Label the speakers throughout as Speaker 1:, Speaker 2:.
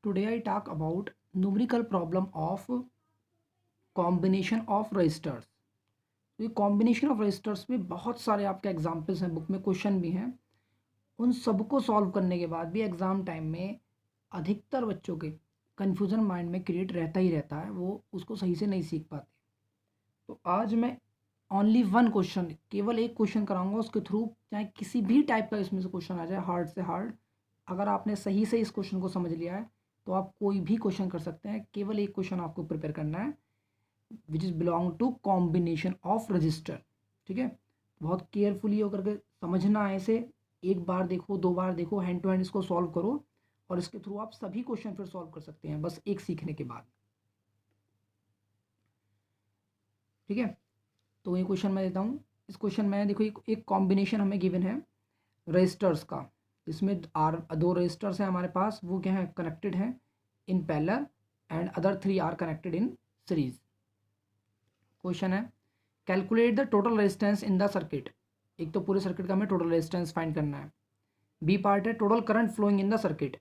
Speaker 1: Today I talk about numerical problem of combination of registers. तो ये combination of registers में बहुत सारे आपके एग्जाम्पल्स हैं, बुक में क्वेश्चन भी हैं। उन सबको सॉल्व करने के बाद भी एग्ज़ाम टाइम में अधिकतर बच्चों के कन्फ्यूज़न माइंड में क्रिएट रहता ही रहता है, वो उसको सही से नहीं सीख पाते। तो आज मैं ओनली वन क्वेश्चन, केवल एक क्वेश्चन कराऊंगा, उसके थ्रू चाहे किसी भी टाइप का इसमें से क्वेश्चन आ जाए, हार्ड से हार्ड, अगर आपने सही से इस क्वेश्चन को समझ लिया है तो आप कोई भी क्वेश्चन कर सकते हैं। केवल एक क्वेश्चन आपको प्रिपेयर करना है which is belong to combination of register. ठीक है, बहुत केयरफुली होकर के समझना है इसे। एक बार देखो, दो बार देखो, हैंड टू हैंड इसको सॉल्व करो और इसके थ्रू आप सभी क्वेश्चन फिर सॉल्व कर सकते हैं, बस एक सीखने के बाद। ठीक है, तो ये क्वेश्चन मैं देता हूँ। इस क्वेश्चन में देखो एक कॉम्बिनेशन हमें गिवन है रजिस्टर्स का, जिसमें दो रजिस्टर्स हैं हमारे पास, वो क्या है, कनेक्टेड हैं in parallel and other three are connected in series. Question है calculate the total resistance in the circuit. एक तो पूरे सर्किट का हमें टोटल रेजिस्टेंस फाइंड करना है। बी पार्ट है total current flowing in the circuit,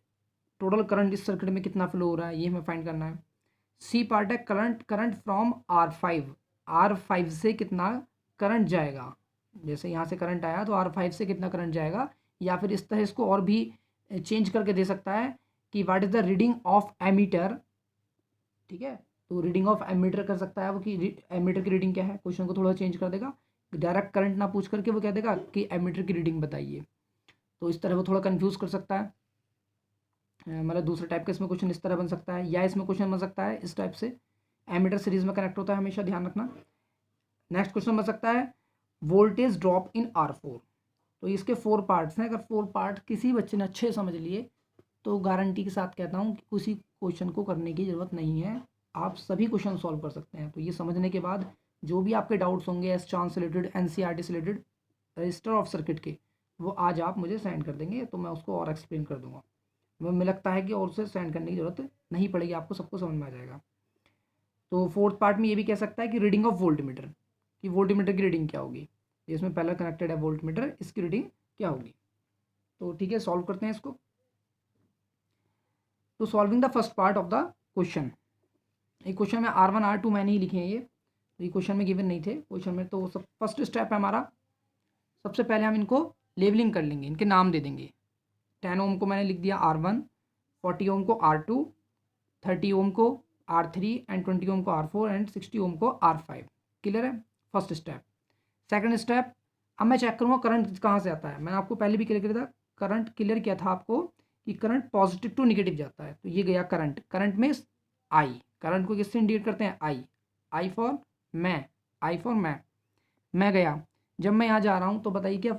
Speaker 1: total current इस सर्किट में कितना फ्लो हो रहा है ये हमें फाइंड करना है। सी पार्ट है करंट फ्रॉम R5 से कितना करंट जाएगा। जैसे यहाँ से करंट आया तो R5 से कितना करंट जाएगा, या फिर इस तरह इसको और भी चेंज करके दे सकता है कि what is the reading of ammeter. ठीक है, तो रीडिंग ऑफ एमीटर कर सकता है वो कि एमीटर की रीडिंग क्या है। क्वेश्चन को थोड़ा चेंज कर देगा, डायरेक्ट करंट ना पूछ करके वो कह देगा कि एमीटर की रीडिंग बताइए। तो इस तरह वो थोड़ा कंफ्यूज कर सकता है। मतलब दूसरे टाइप का इसमें क्वेश्चन इस तरह बन सकता है, या इसमें क्वेश्चन बन सकता है इस टाइप से, एमीटर सीरीज में कनेक्ट होता है, हमेशा ध्यान रखना। नेक्स्ट क्वेश्चन बन सकता है वोल्टेज ड्रॉप इन R4। तो इसके 4 पार्ट्स हैं, अगर 4 पार्ट किसी बच्चे ने अच्छे समझ लिए तो गारंटी के साथ कहता हूँ कि किसी क्वेश्चन को करने की ज़रूरत नहीं है, आप सभी क्वेश्चन सॉल्व कर सकते हैं। तो ये समझने के बाद जो भी आपके डाउट्स होंगे एस चांस से रिलेटेड, NCERT से रिलेटेड, रजिस्टर ऑफ सर्किट के, वो आज आप मुझे सेंड कर देंगे तो मैं उसको और एक्सप्लेन कर दूंगा। मुझे लगता है कि और से सेंड करने की ज़रूरत नहीं पड़ेगी, आपको सबको समझ में आ जाएगा। तो फोर्थ पार्ट में ये भी कह सकता है कि रीडिंग ऑफ वोल्टमीटर, कि वोल्टमीटर की रीडिंग क्या होगी, इसमें पहला कनेक्टेड है वोल्टमीटर, इसकी रीडिंग क्या होगी। तो ठीक है, सॉल्व करते हैं इसको। तो solving the first part of the question, एक क्वेश्चन में R1 R2 मैंने ही लिखे हैं ये क्वेश्चन में गिवन नहीं थे क्वेश्चन में। तो सब फर्स्ट स्टेप है हमारा, सबसे पहले हम इनको लेबलिंग कर लेंगे, इनके नाम दे देंगे। 10 ओम को मैंने लिख दिया R1, 40 ओम को R2, 30 ओम को R3 एंड 20 ओम को R4 एंड 60 ओम को R5। क्लियर है, फर्स्ट स्टेप। सेकंड स्टेप, अब मैं चेक करूँगा करंट कहाँ से आता है। मैंने आपको पहले भी क्लियर किया था, करंट क्लियर किया था आपको कि करंट पॉजिटिव टू निगेटिव जाता है। तो ये गया करंट, करंट में आई, करंट को किससे इंडिकेट करते हैं, आई फॉर मैं, आई फॉर मैं गया। जब मैं यहाँ जा रहा हूँ तो बताइए क्या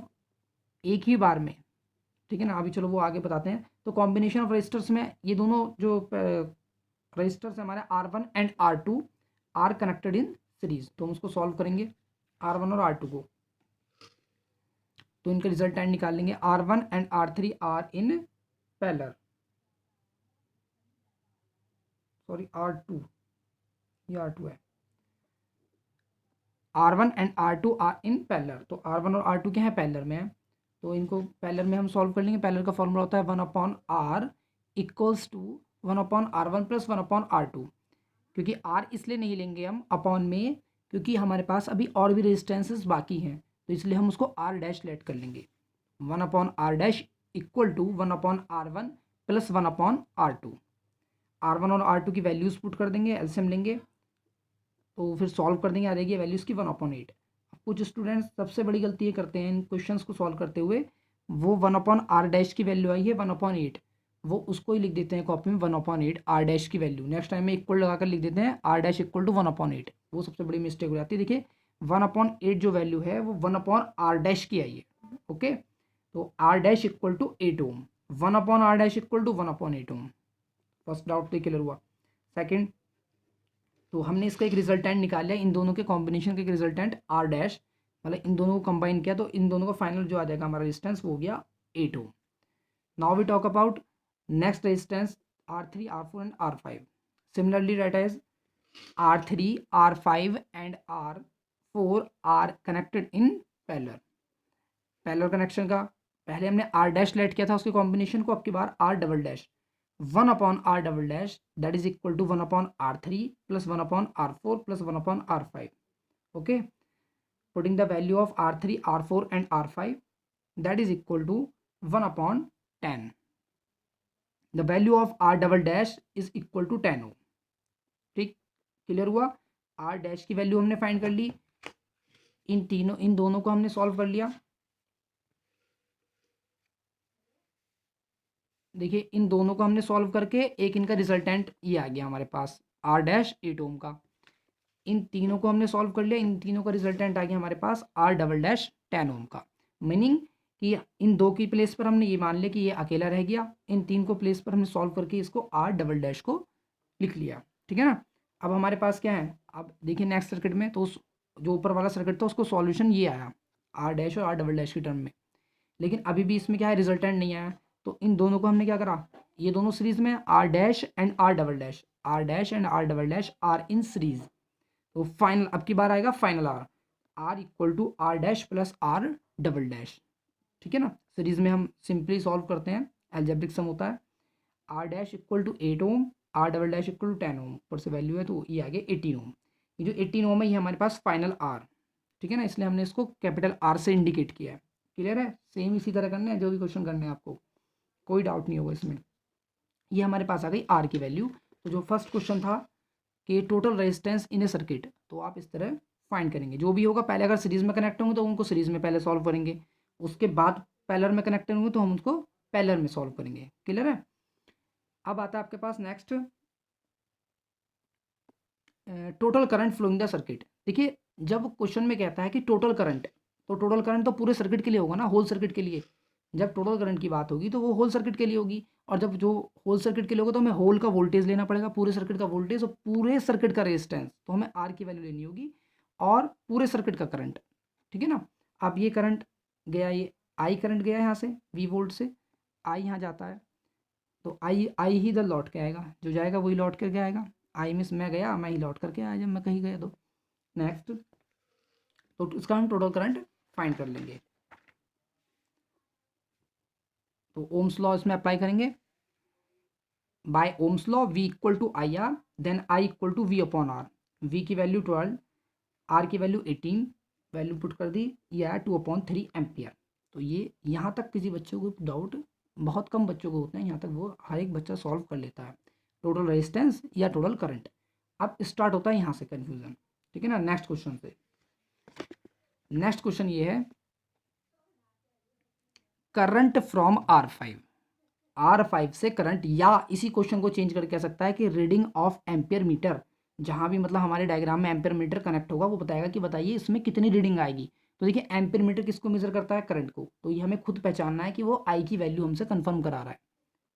Speaker 1: एक ही बार में, ठीक है ना, अभी चलो वो आगे बताते हैं। तो कॉम्बिनेशन ऑफ रजिस्टर्स में ये दोनों जो रजिस्टर्स हमारे R1 and R2 are connected in series, तो हम उसको सॉल्व करेंगे R1 और R2 को। तो इनका रिजल्ट एंड निकाल लेंगे, R1 and R3 are in parallel, sorry R2, ये R2 है, R1 and R2 are in parallel. तो R1 और R2 क्या है, पैरेलल में है, तो इनको पैरेलल में हम सॉल्व कर लेंगे। पैरेलल का फॉर्मूला होता है 1/R equals to 1/R1 plus 1/R2। क्योंकि R इसलिए नहीं लेंगे हम अपॉन में, क्योंकि हमारे पास अभी और भी रेजिस्टेंसेस बाकी हैं, तो इसलिए हम उसको R डैश लेट कर लेंगे। 1/R dash equal to 1/R1 plus 1/R2। R1 और R2 की वैल्यूज पुट कर देंगे, एलसीएम लेंगे, तो फिर सॉल्व कर देंगे, आ जाएगी वैल्यूज़ की 1/8। कुछ स्टूडेंट्स सबसे बड़ी गलती ये करते हैं इन क्वेश्चंस को सॉल्व करते हुए, वो 1/R डैश की वैल्यू आई है 1/8, वो उसको ही लिख देते हैं कॉपी में 1/8 R डैश की वैल्यू। नेक्स्ट टाइम में इक्वल लगाकर लिख देते हैं R डैश इक्वल टू 1/8, वो सबसे बड़ी मिस्टेक हो जाती है। देखिए 1/8 जो वैल्यू है वो 1/R डैश की आई है। ओके, तो R dash equal to 8 ohm, 1/R dash equal to 1/8 ohm. First doubt तो क्लियर हुआ। सेकेंड, तो हमने इसका एक रिजल्टेंट निकाल लिया, इन दोनों के कॉम्बिनेशन का एक रिजल्टेंट R डैश, मतलब इन दोनों को कंबाइन किया तो इन दोनों का फाइनल जो आ जाएगा हमारा रेजिस्टेंस वो हो गया 8 ohm. Now we talk about next resistance R3 R4 and R5। Similarly right as R3 R5 and R4 are connected in parallel. Parallel connection का पहले हमने R डैश लेट किया था उसके कॉम्बिनेशन को, अब की बार R double dash. 1 upon R double dash that is equal to 1 upon R3 plus 1 upon R4 plus 1 upon R5. Okay, putting the value of R3, R4 and R5 that is equal to 1 upon 10. The value of R double dash is equal to 10 ohm. ठीक, clear हुआ. R dash की value हमने find कर ली, इन दोनों को हमने solve कर लिया. देखिए इन दोनों को हमने सॉल्व करके एक इनका रिजल्टेंट ये आ गया हमारे पास R डैश 8 ओम का. इन तीनों को हमने सॉल्व कर लिया, इन तीनों का रिजल्टेंट आ गया हमारे पास R डबल डैश 10 ओम का. मीनिंग कि इन दो की प्लेस पर हमने ये मान लिया कि ये अकेला रह गया, इन तीन को प्लेस पर हमने सॉल्व करके इसको R डबल डैश को लिख लिया. ठीक है ना. अब हमारे पास क्या है, अब देखिए नेक्स्ट सर्किट में तो उस जो ऊपर वाला सर्किट था उसको सॉल्यूशन ये आया R डैश और R डबल डैश की टर्म में. लेकिन अभी भी इसमें क्या है, रिजल्टेंट नहीं आया. तो इन दोनों को हमने क्या करा, ये दोनों सीरीज में R dash and R double dash, R dash and R double dash are in series. तो फाइनल अब की बार आएगा final R equal to R dash plus R double dash. ठीक है ना. सीरीज में हम सिंपली सॉल्व करते हैं, एल्जेब्रिक सम होता है. R dash equal to 8 ohm, R double dash equal to 10 ohm, ऊपर से वैल्यू है तो ये आ गया 18 ओम. ये जो 18 ओम है ये हमारे पास फाइनल R. ठीक है ना, इसलिए हमने इसको कैपिटल R से इंडिकेट किया है. क्लियर है. सेम इसी तरह करना है जो भी क्वेश्चन करने हैं आपको, कोई डाउट नहीं होगा इसमें. ये हमारे पास आ गई R की वैल्यू. तो जो फर्स्ट क्वेश्चन था कि टोटल रेजिस्टेंस इन ए सर्किट, तो आप इस तरह फाइंड करेंगे. जो भी होगा पहले अगर सीरीज में कनेक्ट होंगे तो उनको सीरीज में पहले सॉल्व करेंगे, उसके बाद पैरेलल में कनेक्ट होंगे तो हम उसको पैरेलल में सॉल्व करेंगे. क्लियर है. अब आता है आपके पास next total current flowing the circuit. देखिए जब क्वेश्चन में कहता है कि टोटल करंट, तो टोटल करंट तो पूरे सर्किट के लिए होगा ना, होल सर्किट के लिए. जब टोटल करंट की बात होगी तो वो होल सर्किट के लिए होगी, और जब जो होल सर्किट के लिए होगा तो हमें होल का वोल्टेज लेना पड़ेगा, पूरे सर्किट का वोल्टेज और पूरे सर्किट का रेजिस्टेंस. तो हमें आर की वैल्यू लेनी होगी और पूरे सर्किट का करंट. ठीक है ना. अब ये करंट गया, ये आई करंट गया यहाँ से वी वोल्ट से, आई यहाँ जाता है तो आई ही इधर लौट के आएगा, जो जाएगा वही लौट करके आएगा. आई मिस मैं गया, मैं ही लौट करके आया जब मैं कहीं गया. तो नेक्स्ट तो इसका हम टोटल करंट फाइंड कर लेंगे. तो ओम्स लॉ इसमें अप्लाई करेंगे. By Ohm's law V equal to I R, then I equal to V upon R. V की वैल्यू 12, R की वैल्यू 18, वैल्यू पुट कर दी, ये आया 2/3 एम्पियर. तो ये यहाँ तक किसी बच्चों को डाउट, बहुत कम बच्चों को होते हैं, यहाँ तक वो हर एक बच्चा सॉल्व कर लेता है, टोटल रेजिस्टेंस या टोटल करंट. अब स्टार्ट होता है यहाँ से कन्फ्यूजन. ठीक है ना. नेक्स्ट क्वेश्चन से, नेक्स्ट क्वेश्चन ये है करंट फ्रॉम R5 से करंट, या इसी क्वेश्चन को चेंज करके कह सकता है कि रीडिंग ऑफ एम्पियर मीटर. जहां भी मतलब हमारे डायग्राम में एम्पियर मीटर कनेक्ट होगा वो बताएगा कि बताइए इसमें कितनी रीडिंग आएगी. तो देखिए एम्पियर मीटर किसको मेजर करता है, करंट को. तो ये हमें खुद पहचानना है कि वो आई की वैल्यू हमसे कंफर्म करा रहा है.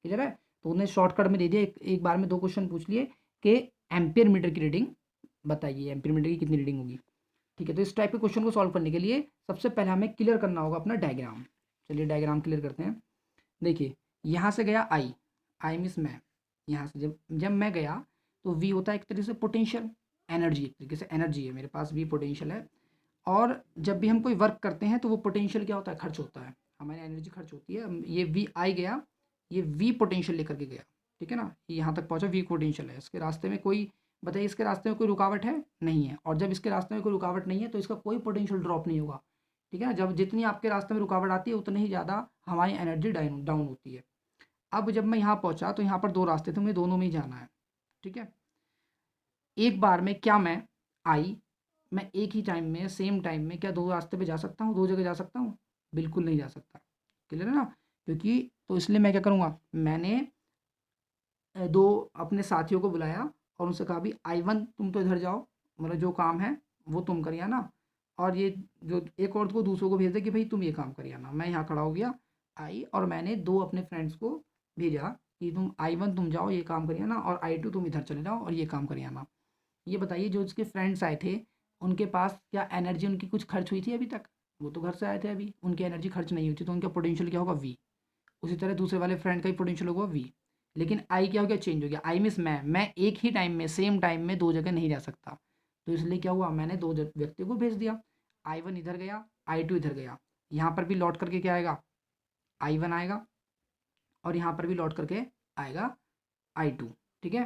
Speaker 1: क्लियर है. तो उन्हें शॉर्टकट में दे दिया, एक बार में 2 क्वेश्चन पूछ लिए कि एम्पियर मीटर की रीडिंग बताइए, एम्पियर मीटर की कितनी रीडिंग होगी. ठीक है. तो इस टाइप के क्वेश्चन को सॉल्व करने के लिए सबसे पहले हमें क्लियर करना होगा अपना डायग्राम. चलिए डायग्राम क्लियर करते हैं. देखिए यहाँ से गया आई मीन्स मैं, यहाँ से जब मैं गया तो वी होता है एक तरीके से पोटेंशियल एनर्जी, एक तरीके से एनर्जी है मेरे पास, वी पोटेंशियल है. और जब भी हम कोई वर्क करते हैं तो वो पोटेंशियल क्या होता है, खर्च होता है, हमारी एनर्जी खर्च होती है. ये वी आई गया, ये वी पोटेंशियल लेकर के गया. ठीक है ना. यहाँ तक पहुँचा, वी पोटेंशियल है. इसके रास्ते में कोई, बताइए इसके रास्ते में कोई रुकावट है, नहीं है. और जब इसके रास्ते में कोई रुकावट नहीं है तो इसका कोई पोटेंशियल ड्रॉप नहीं होगा. ठीक है ना. जब जितनी आपके रास्ते में रुकावट आती है उतनी ही ज़्यादा हमारी एनर्जी डाउन होती है. अब जब मैं यहाँ पहुँचा तो यहाँ पर 2 रास्ते थे, मुझे दोनों में ही जाना है. ठीक है. एक बार में क्या मैं एक ही टाइम में, सेम टाइम में क्या 2 रास्ते पे जा सकता हूँ, 2 जगह जा सकता हूँ? बिल्कुल नहीं जा सकता. क्लियर है ना. क्योंकि तो इसलिए मैं क्या करूँगा, मैंने 2 अपने साथियों को बुलाया और उनसे कहा भी I1 तुम तो इधर जाओ, मतलब जो काम है वो तुम करिए ना, और ये जो एक और को दूसरों को भेज दे कि भाई तुम ये काम करिए ना. मैं यहाँ खड़ा हो गया और मैंने 2 अपने फ्रेंड्स को भेजा कि तुम I1 तुम जाओ ये काम करिए ना, और I2 तुम इधर चले जाओ और ये काम करिए ना. ये बताइए जो उसके फ्रेंड्स आए थे उनके पास क्या एनर्जी उनकी कुछ खर्च हुई थी अभी तक? वो तो घर से आए थे, अभी उनकी एनर्जी खर्च नहीं हुई थी, तो उनका पोटेंशियल क्या होगा, V. उसी तरह दूसरे वाले फ्रेंड का ही पोटेंशियल होगा V. लेकिन आई क्या हो गया, चेंज हो गया. आई मीन्स मैं एक ही टाइम में, सेम टाइम में 2 जगह नहीं जा सकता. तो इसलिए क्या हुआ, मैंने 2 व्यक्तियों को भेज दिया. I1 इधर गया, I2 इधर गया. यहाँ पर भी लौट करके क्या आएगा, I1 आएगा, और यहाँ पर भी लौट करके आएगा I2, ठीक है।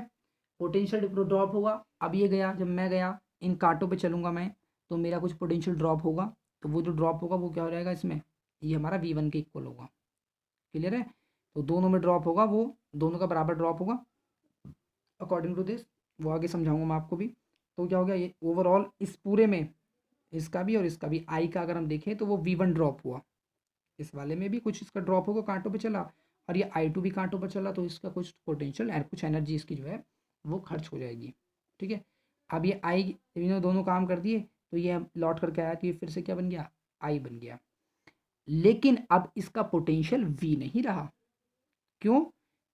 Speaker 1: पोटेंशियल ड्रॉप होगा। अब ये गया, जब मैं गया इन कांटों पे चलूँगा मैं, तो मेरा कुछ पोटेंशियल ड्रॉप होगा। तो वो जो ड्रॉप होगा वो क्या हो जाएगा इसमें, ये हमारा V1 के इक्वल होगा। क्लियर है। तो दोनों में ड्रॉप होगा, वो दोनों का बराबर ड्रॉप होगा अकॉर्डिंग टू दिस। वो आगे समझाऊंगा मैं आपको भी। तो क्या हो गया, ये ओवरऑल इस पूरे में इसका भी और इसका भी आई का अगर हम देखें तो वो V1 ड्रॉप हुआ। इस वाले में भी कुछ इसका ड्रॉप होगा, कांटों पे चला, और ये I2 भी कांटों पर चला, तो इसका कुछ पोटेंशियल कुछ एनर्जी इसकी जो है वो खर्च हो जाएगी। ठीक है। अब ये आई, इन्होंने दोनों काम कर दिए, तो ये लौट करके आया, तो ये फिर से क्या बन गया, आई बन गया। लेकिन अब इसका पोटेंशियल V नहीं रहा। क्यों?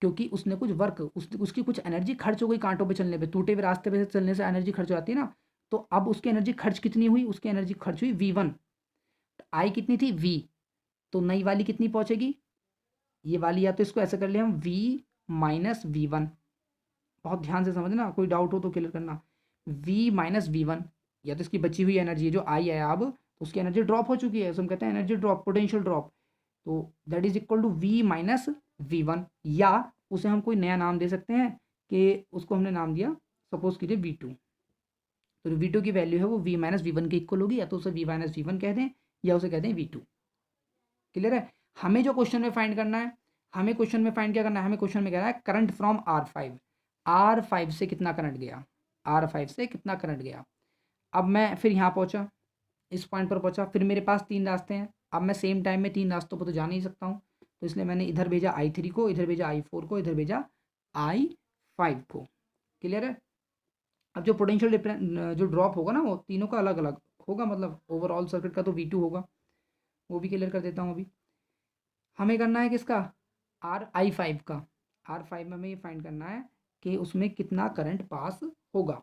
Speaker 1: क्योंकि उसने कुछ वर्क, उसकी कुछ एनर्जी खर्च हो गई कांटों पे चलने पे, टूटे हुए रास्ते पे चलने से एनर्जी खर्च हो जाती है ना। तो अब उसकी एनर्जी खर्च कितनी हुई, उसकी एनर्जी खर्च हुई V1। आई कितनी थी, V। तो नई वाली कितनी पहुंचेगी, ये वाली, या तो इसको ऐसे कर ले हम V माइनस V1। बहुत ध्यान से समझना, कोई डाउट हो तो क्लियर करना। V माइनस V1, या तो इसकी बची हुई एनर्जी जो आई है अब, तो उसकी एनर्जी ड्रॉप हो चुकी है, तो हम कहते हैं एनर्जी ड्रॉप, पोटेंशियल ड्रॉप। तो that is equal to V minus V1, या उसे हम कोई नया नाम दे सकते हैं कि उसको हमने नाम दिया, सपोज कीजिए V2। तो V2 की वैल्यू है वो V माइनस V1 के इक्वल होगी, या तो उसे V माइनस V1 कहते हैं या उसे कहते हैं V2। क्लियर है। हमें जो क्वेश्चन में फाइंड करना है, हमें क्वेश्चन में फाइंड क्या करना है, हमें क्वेश्चन में कह रहा है करंट फ्रॉम R5। R5 से कितना करंट गया, R5 से कितना करंट गया। अब मैं फिर यहाँ पहुँचा, इस पॉइंट पर पहुँचा, फिर मेरे पास 3 रास्ते हैं। अब मैं सेम टाइम में 3 रास्तों पर तो जा नहीं सकता हूँ, तो इसलिए मैंने इधर भेजा I3 को, इधर भेजा I4 को, इधर भेजा I5 को। क्लियर है। अब जो पोटेंशियल जो ड्रॉप होगा ना, वो तीनों का अलग अलग होगा, मतलब ओवरऑल सर्किट का तो V2 होगा। वो भी क्लियर कर देता हूँ अभी। हमें करना है किसका, I5 का। R5 में हमें ये फाइंड करना है कि उसमें कितना करंट पास होगा।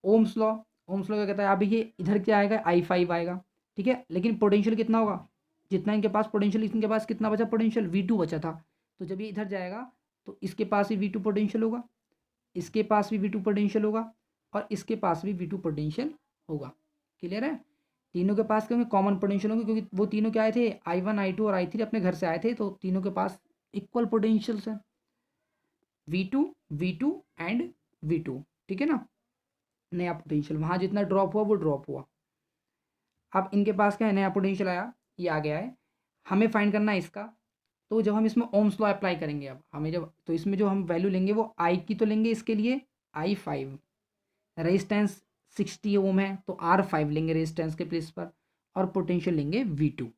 Speaker 1: ओम्स लॉ, ओम्स लॉ क्या कहता है, अभी ये इधर क्या आएगा, I5 आएगा, ठीक है। लेकिन पोटेंशियल कितना होगा, जितना इनके पास पोटेंशियल, इनके पास कितना बचा पोटेंशियल, V2 बचा था। तो जब ये इधर जाएगा तो इसके पास भी V2 पोटेंशियल होगा, इसके पास भी V2 पोटेंशियल होगा, और इसके पास भी V2 पोटेंशियल होगा। क्लियर है। तीनों के पास क्या होंगे, कॉमन पोटेंशियल होंगे, क्योंकि वो तीनों क्या आए थे, I1 I2 और I3 अपने घर से आए थे, तो तीनों के पास इक्वल पोटेंशियल्स है, V2 V2 एंड V2। ठीक है ना। नया पोटेंशियल, वहाँ जितना ड्रॉप हुआ वो ड्रॉप हुआ। अब इनके पास क्या है, नया पोटेंशियल आया, ये आ गया है, हमें फाइंड करना है इसका। तो जब हम इसमें ओम्स लॉ अप्लाई करेंगे, अब हमें जब, तो इसमें जो हम वैल्यू लेंगे वो आई की तो लेंगे, इसके लिए I5, रेजिस्टेंस 60 ओम है, तो R5 लेंगे रेजिस्टेंस के प्लेस पर, और पोटेंशियल लेंगे V2।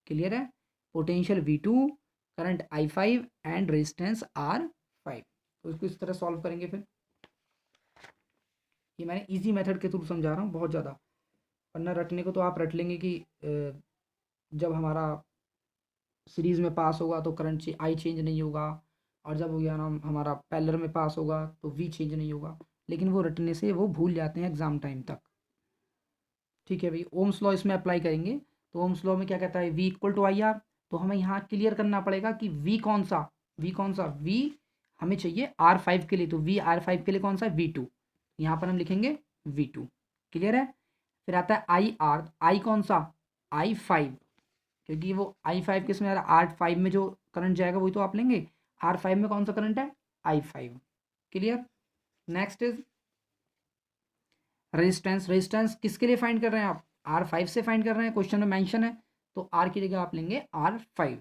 Speaker 1: क्लियर है। Potential V2, current I5 and resistance R5। तो इसको इस तरह सॉल्व करेंगे। फिर ये मैंने इजी मेथड के थ्रू समझा रहा हूँ बहुत ज़्यादा, वरना रटने को तो आप रट लेंगे कि जब हमारा सीरीज़ में पास होगा तो करंट आई चेंज नहीं होगा, और जब हो गया ना हमारा पैरेलल में पास होगा तो V चेंज नहीं होगा, लेकिन वो रटने से वो भूल जाते हैं एग्ज़ाम टाइम तक। ठीक है भाई। ओम्स लॉ इसमें अप्लाई करेंगे, तो ओम्स लॉ में क्या कहता है, V इक्वल टू IR। तो हमें यहाँ क्लियर करना पड़ेगा कि V कौन सा, V कौन सा, V हमें चाहिए R5 के लिए, तो V R5 के लिए कौन सा है, V2। यहाँ पर हम लिखेंगे V2। क्लियर है। फिर आता है IR, I कौन सा, I5, क्योंकि वो I5 किस में आ रहा है, R5 में जो करंट जाएगा वही तो आप लेंगे। R5 में कौन सा करंट है, I5। Clear. Next is resistance. Resistance किसके लिए फाइंड कर रहे हैं आप, R5 से फाइंड कर रहे हैं, क्वेश्चन में मेंशन है, तो R की जगह आप लेंगे R5।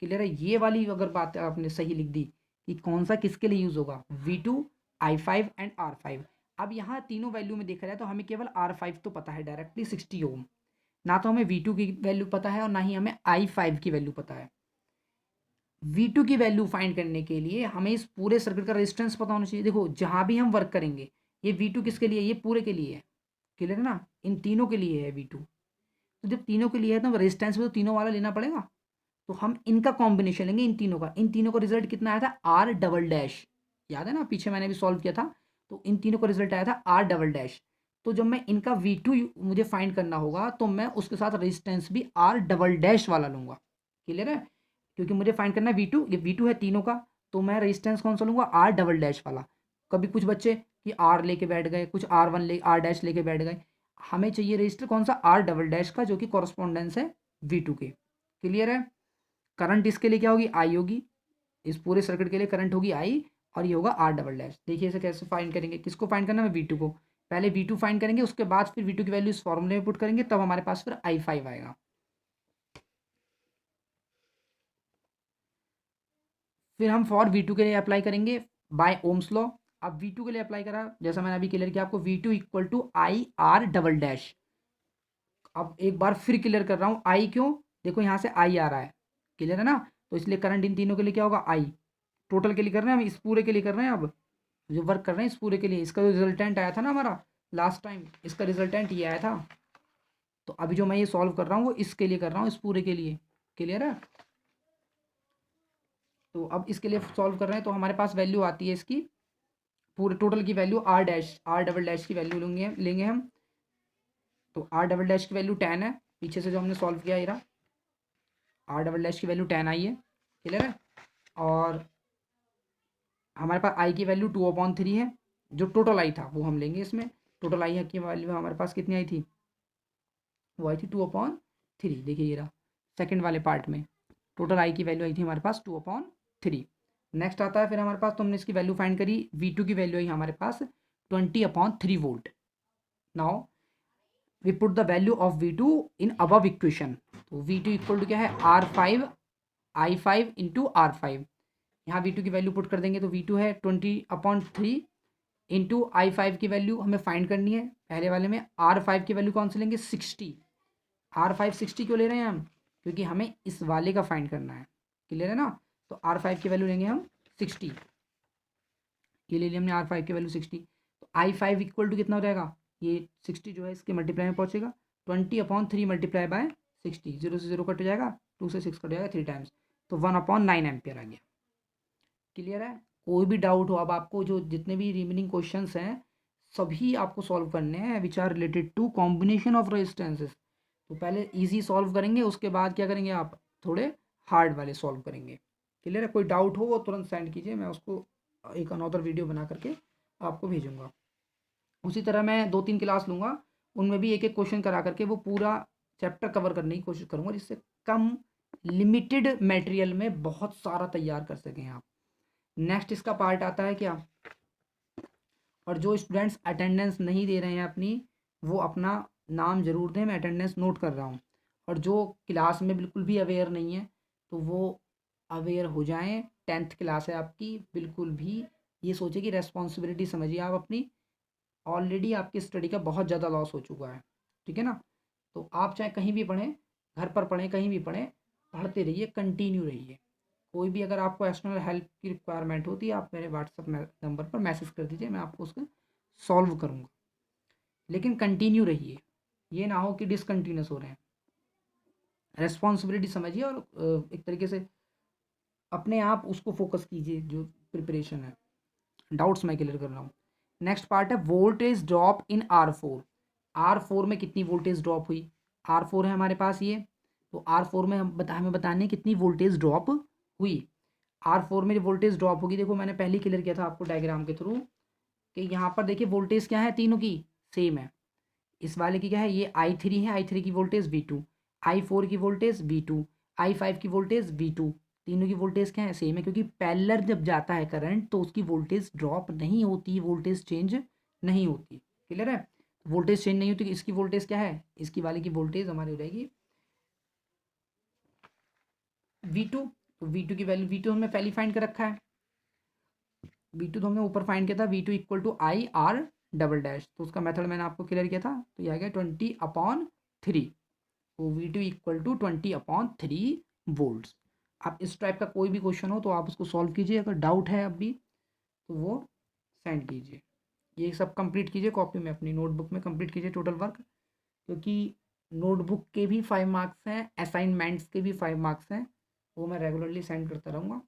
Speaker 1: क्लियर है। ये वाली अगर बात आपने सही लिख दी कि कौन सा किसके लिए यूज होगा, V2, I5 एंड R5। अब यहाँ तीनों वैल्यू में देखा जाए तो हमें केवल R5 तो पता है डायरेक्टली 60 ओम, ना तो हमें V2 की वैल्यू पता है और ना ही हमें I5 की वैल्यू पता है। V2 की वैल्यू फाइंड करने के लिए हमें इस पूरे सर्किट का रेजिस्टेंस पता होना चाहिए। देखो जहां भी हम वर्क करेंगे, ये V2 किसके लिए, ये पूरे के लिए है। क्लियर है ना, इन तीनों के लिए है V2। तो जब तीनों के लिए है तो रेजिस्टेंस में तो तीनों वाला लेना पड़ेगा, तो हम इनका कॉम्बिनेशन लेंगे, इन तीनों का रिजल्ट कितना आया था, R डबल डैश। याद है ना, पीछे मैंने भी सॉल्व किया था, तो इन तीनों का रिजल्ट आया था R डबल डैश। तो जब मैं इनका V2 मुझे फाइंड करना होगा, तो मैं उसके साथ रेजिस्टेंस भी R डबल डैश वाला लूंगा। क्लियर है। क्योंकि मुझे फाइंड करना है V2, ये V2 है तीनों का, तो मैं रेजिस्टेंस कौन सा लूंगा, R डबल डैश वाला। कभी कुछ बच्चे कि R लेके बैठ गए, कुछ R डैश लेके बैठ गए, हमें चाहिए रजिस्टर कौन सा, R डबल डैश का, जो कि कॉरस्पॉन्डेंस है V2 के। क्लियर है। करंट इसके लिए क्या होगी, I होगी, इस पूरे सर्किट के लिए करंट होगी I, और ये होगा आर डबल डैश। देखिए इसे कैसे फाइंड करेंगे, किसको फाइंड करना है, V2 को। पहले V2 फाइंड करेंगे, उसके बाद फिर V2 की वैल्यू इस फॉर्मूले में पुट करेंगे, तब हमारे पास फिर I5 आएगा। फिर हम फॉर V2 के लिए अप्लाई करेंगे बाय ओम्स लॉ। अब V2 के लिए अप्लाई करा, जैसा मैंने अभी क्लियर किया आपको, V2 equal to I R double dash. अब एक बार फिर क्लियर कर रहा हूँ, आई क्यों, देखो यहाँ से आई आ रहा है, क्लियर है ना, तो इसलिए करंट इन तीनों के लिए क्या होगा, आई। टोटल के लिए कर रहे हैं हम, इस पूरे के लिए कर रहे हैं, अब जो वर्क कर रहे हैं इस पूरे के लिए। इसका जो रिजल्टेंट आया था ना हमारा लास्ट टाइम, इसका रिजल्टेंट ये आया था। तो अभी जो मैं ये सॉल्व कर रहा हूँ वो इसके लिए कर रहा हूँ, इस पूरे के लिए, क्लियर है। तो अब इसके लिए सॉल्व कर रहे हैं, तो हमारे पास वैल्यू आती है इसकी, पूरे टोटल की value R dash, R double dash की वैल्यू लेंगे हम। तो आर डबल डैश की वैल्यू 10 है, पीछे से जो हमने सॉल्व किया ये रहा, आर डबल डैश की वैल्यू 10 आई है, क्लियर है। और हमारे पास आई की वैल्यू 2/3 है, जो टोटल आई था वो हम लेंगे इसमें। टोटल आई की वैल्यू हमारे पास कितनी आई थी, वो आई थी 2/3। देखिए ये रहा सेकंड वाले पार्ट में, टोटल आई की वैल्यू आई थी हमारे पास 2/3। नेक्स्ट आता है फिर हमारे पास, तुमने इसकी वैल्यू फाइंड करी, V2 की वैल्यू आई हमारे पास 20/3 volt. Now we put the value of V2 in above equation. तो V2 इक्वल टू क्या है, R5 I5 इंटू R5। यहाँ V2 की वैल्यू पुट कर देंगे, तो V2 है 20/3 इंटू I5 की वैल्यू हमें फाइंड करनी है। पहले वाले में R5 की वैल्यू कौन सी लेंगे, 60। R5 60 क्यों ले रहे हैं हम, क्योंकि हमें इस वाले का फाइंड करना है, क्लियर है ना। तो R5 की वैल्यू लेंगे हम 60, ये ले लिया हमने R5 की वैल्यू 60। तो I5 इक्वल टू कितना हो जाएगा, ये 60 जो है इसके मल्टीप्लाई में पहुंचेगा, 20/3 मल्टीप्लाई बाय 60, 0 से 0 कट हो जाएगा, 2 से 6 कट जाएगा 3 टाइम्स, तो 1/9 एम्पियर आ गया, क्लियर है। कोई भी डाउट हो, अब आपको जो जितने भी रिमेनिंग क्वेश्चंस हैं सभी आपको सॉल्व करने हैं which are related to combination of resistances. तो पहले इजी सॉल्व करेंगे, उसके बाद क्या करेंगे आप, थोड़े हार्ड वाले सॉल्व करेंगे, क्लियर है। कोई डाउट हो वो तुरंत सेंड कीजिए, मैं उसको एक अनदर वीडियो बना करके आपको भेजूंगा। उसी तरह मैं 2-3 क्लास लूँगा, उनमें भी एक एक क्वेश्चन करा करके वो पूरा चैप्टर कवर करने की कोशिश करूँगा, जिससे कम लिमिटेड मटेरियल में बहुत सारा तैयार कर सकें आप। नेक्स्ट इसका पार्ट आता है क्या, और जो स्टूडेंट्स अटेंडेंस नहीं दे रहे हैं अपनी, वो अपना नाम जरूर दें, मैं अटेंडेंस नोट कर रहा हूँ। और जो क्लास में बिल्कुल भी अवेयर नहीं है तो वो अवेयर हो जाएं। 10th क्लास है आपकी, बिल्कुल भी ये सोचे कि रेस्पॉन्सिबिलिटी समझिए आप अपनी, ऑलरेडी आपकी स्टडी का बहुत ज़्यादा लॉस हो चुका है, ठीक है ना। तो आप चाहे कहीं भी पढ़ें, घर पर पढ़ें, कहीं भी पढ़ें, पढ़ते रहिए, कंटिन्यू रहिए। कोई भी अगर आपको एक्सटर्नल हेल्प की रिक्वायरमेंट होती है, आप मेरे व्हाट्सअप नंबर पर मैसेज कर दीजिए, मैं आपको उसका सॉल्व करूँगा। लेकिन कंटिन्यू रहिए, ये ना हो कि डिसकंटिन्यूस हो रहे हैं। रेस्पॉन्सिबिलिटी समझिए और एक तरीके से अपने आप उसको फोकस कीजिए, जो प्रिपरेशन है। डाउट्स मैं क्लियर कर रहा हूँ। नेक्स्ट पार्ट है voltage drop in R4। R4 में कितनी वोल्टेज ड्रॉप हुई, R4 है हमारे पास ये, तो R4 में हमें बताने कितनी वोल्टेज ड्रॉप हुई। R4 में जो वोल्टेज ड्रॉप होगी, देखो मैंने पहले क्लियर किया था आपको डायग्राम के थ्रू, कि यहाँ पर देखिए वोल्टेज क्या है, तीनों की सेम है। इस वाले की क्या है, ये I3 है, I3 की वोल्टेज V2, I4 की वोल्टेज V2, I5 की वोल्टेज V2, तीनों की वोल्टेज क्या है, सेम है। क्योंकि पैरेलल जब जाता है करंट तो उसकी वोल्टेज ड्रॉप नहीं होती, वोल्टेज चेंज नहीं होती, क्लियर है। वोल्टेज चेंज नहीं होती, इसकी वोल्टेज क्या है, इसकी वाले की वोल्टेज हमारी हो जाएगी V2। तो V2 की वैल्यू, V2 हमने पहले फाइंड कर रखा है, V2 तो हमने ऊपर फाइंड किया था, V2 equal to I R double dash, तो उसका मेथड मैंने आपको क्लियर किया था, तो ये आ गया 20/3। तो V2 इक्वल टू 20/3 वोल्ट्स। आप इस टाइप का कोई भी क्वेश्चन हो तो आप उसको सॉल्व कीजिए, अगर डाउट है अब भी तो वो सेंड कीजिए। ये सब कंप्लीट कीजिए कॉपी में, अपनी नोटबुक में कंप्लीट कीजिए टोटल वर्क, क्योंकि नोटबुक के भी 5 मार्क्स हैं, असाइनमेंट्स के भी 5 मार्क्स हैं, वो मैं रेगुलरली सेंड करता रहूँगा।